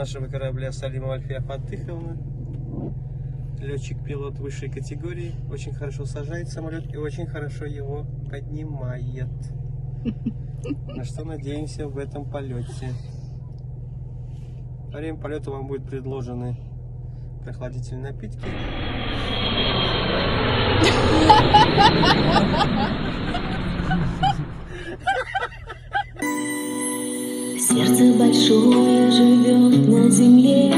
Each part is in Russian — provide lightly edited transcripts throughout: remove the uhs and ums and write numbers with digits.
Нашего корабля Салима Альфия Фатыховна. Летчик-пилот высшей категории. Очень хорошо сажает самолет и очень хорошо его поднимает. На что надеемся в этом полете. Во время полета вам будут предложены прохладительные напитки. Сердце большое живет на земле,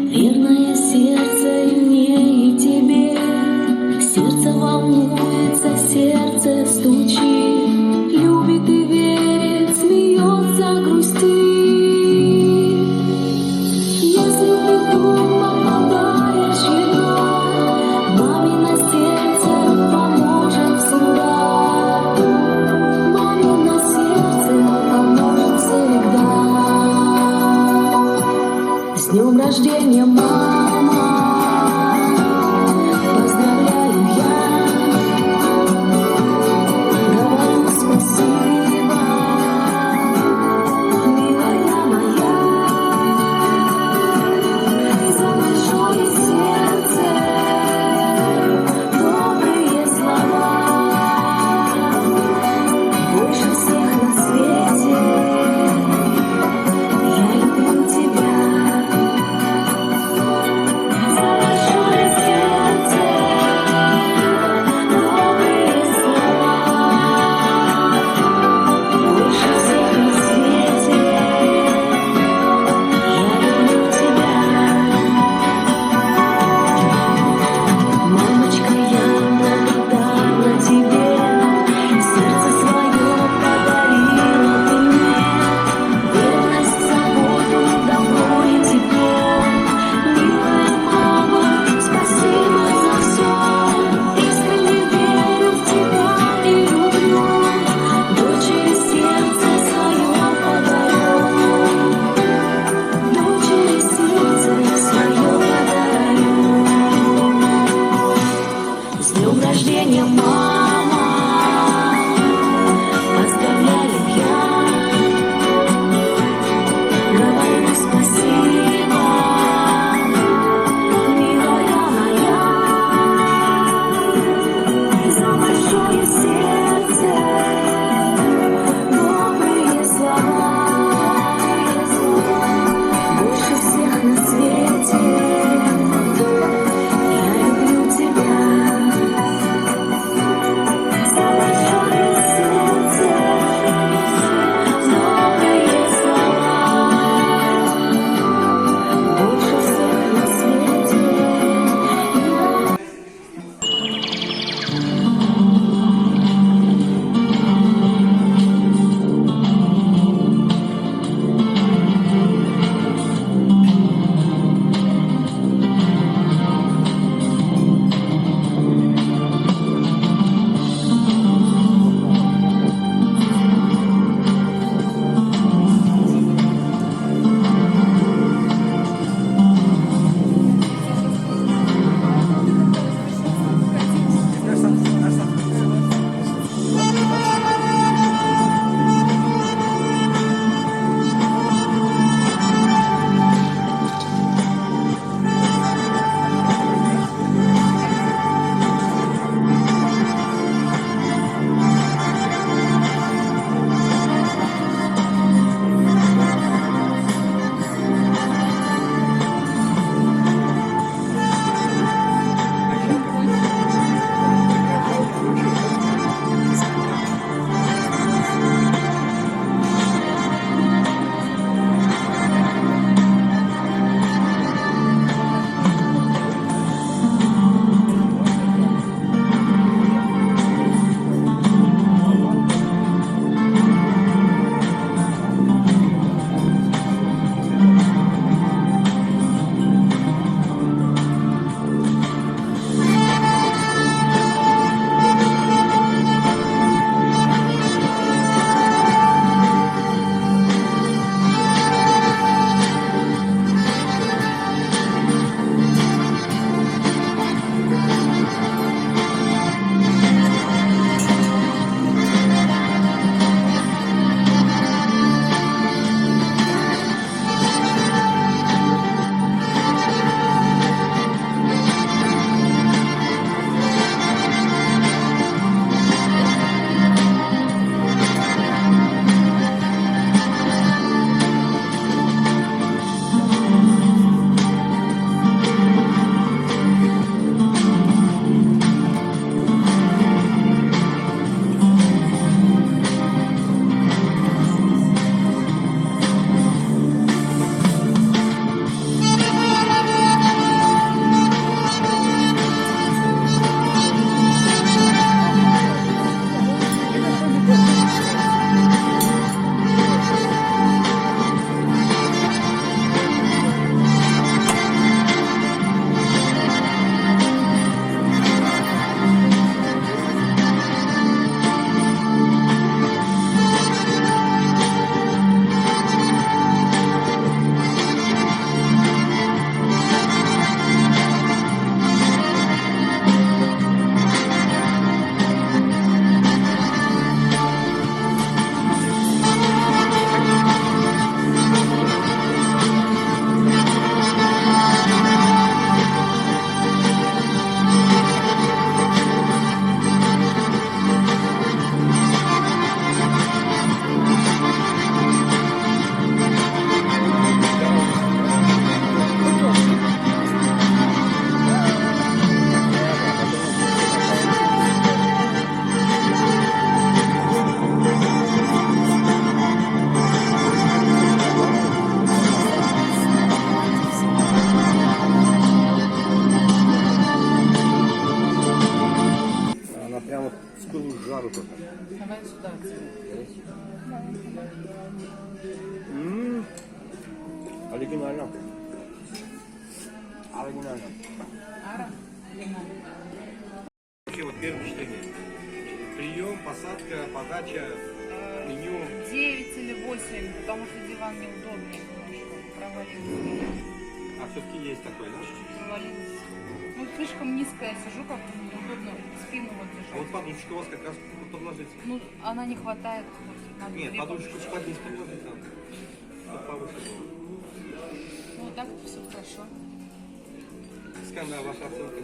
верное сердце и мне, и тебе. Сердце волнуется, сердце стучит, любит и верит, смеется, грустит. Если ты вдруг попадаешь в беду, мамино сердце поможет всегда. Мамино сердце поможет всегда. С днем рождения, мама! Поздравляю я, говорю спасибо, милая моя, за большое сердце, добрые слова, больше всех на свете я люблю тебя. Оригинально. Оригинально. Вообще вот первое впечатление. Прием, посадка, подача, меню. 9 или 8, потому что диван неудобный немножко, провалился. А все-таки есть такой, да? Провалился. Ну, слишком низко я сижу, как-то неудобно спину вот А вот держать. подушечка у вас как раз подложить. Ну, она не хватает. Вот, надо Нет, две подушечку подушки. под низ подложить надо. Чтоб повыше было. Ну, вот так все хорошо. Скандал, ваша оценка.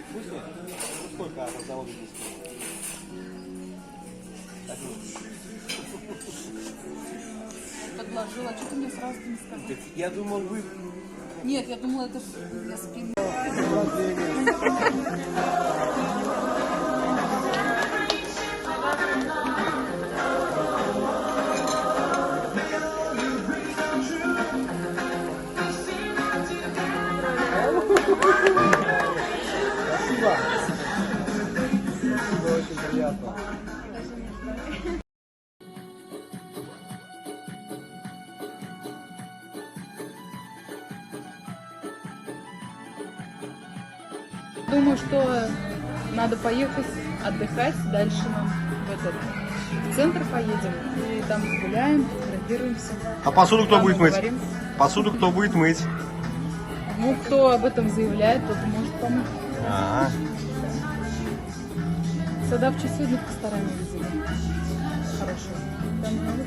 Вкусно? Ну, сколько от 1 до 10? Подложила. Что ты мне сразу не сказал? Я думал, вы... Нет, я думала, это для спины. Спасибо. Спасибо, очень приятно. Думаю, что надо поехать отдыхать. Дальше нам в центр поедем. И там гуляем, фотографируемся. А посуду кто Там будет мыть? поговорим. Посуду кто будет мыть? Ну, кто об этом заявляет, тот может помочь. Ага. Садавчи сегодня в ресторане видели. Хорошо. Там много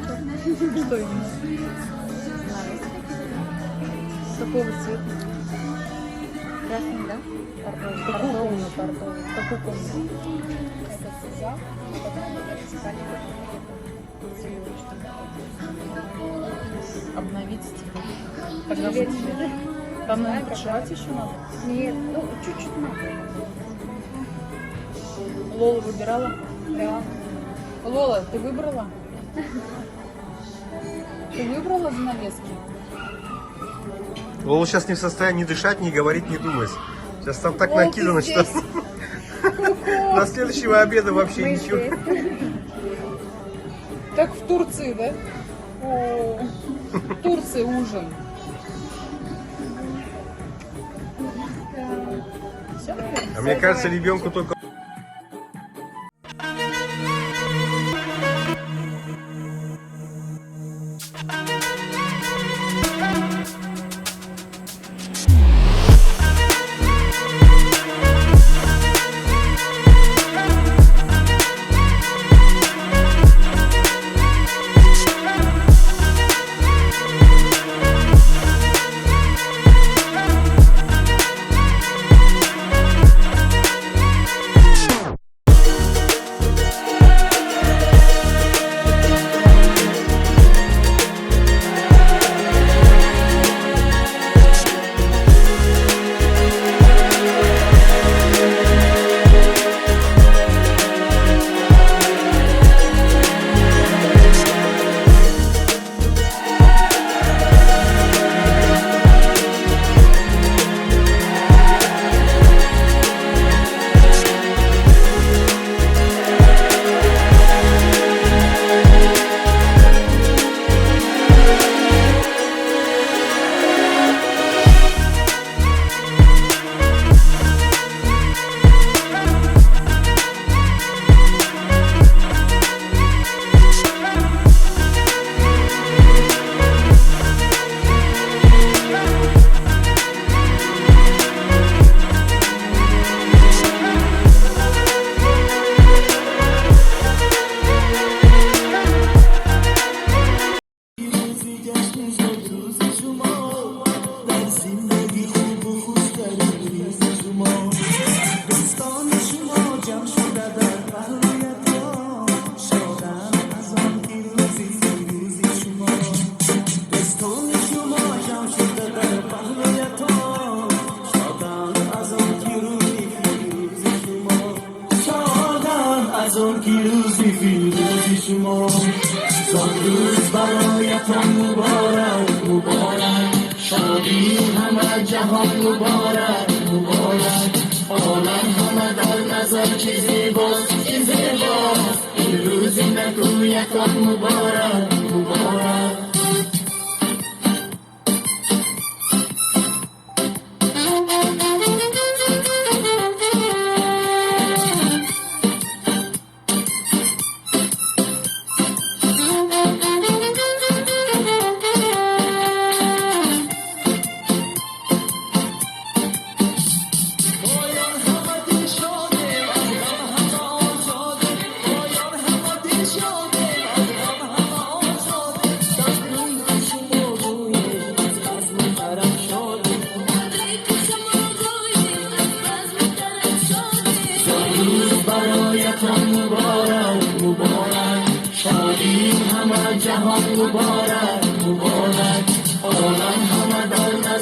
что именно? Знаю. Какого цвета? Красный, да? Портовый. Портовый. Какой комнате? Это зал, а потом вертикальный. Обновить типа. Тогда будет. Там, наверное, подшивать еще надо? Нет, ну чуть-чуть надо. Лола выбирала? Да. Лола, ты выбрала? Ты выбрала занавески? Лола сейчас не в состоянии ни дышать, ни говорить, ни думать. Сейчас там так Ой, накидано, ты что здесь. до следующего обеда вообще Мы ничего. здесь. Как в Турции, да? О, в Турции ужин. Всё? А мне кажется, ребенку только... از اون پیروزی فیروزی شما صد روز برایتان مبارک مبارک شادی همه جهان مبارک مبارک عالم همه در نظر چه زیباست چه زیباست این روزی نگویتان مبارک مبارک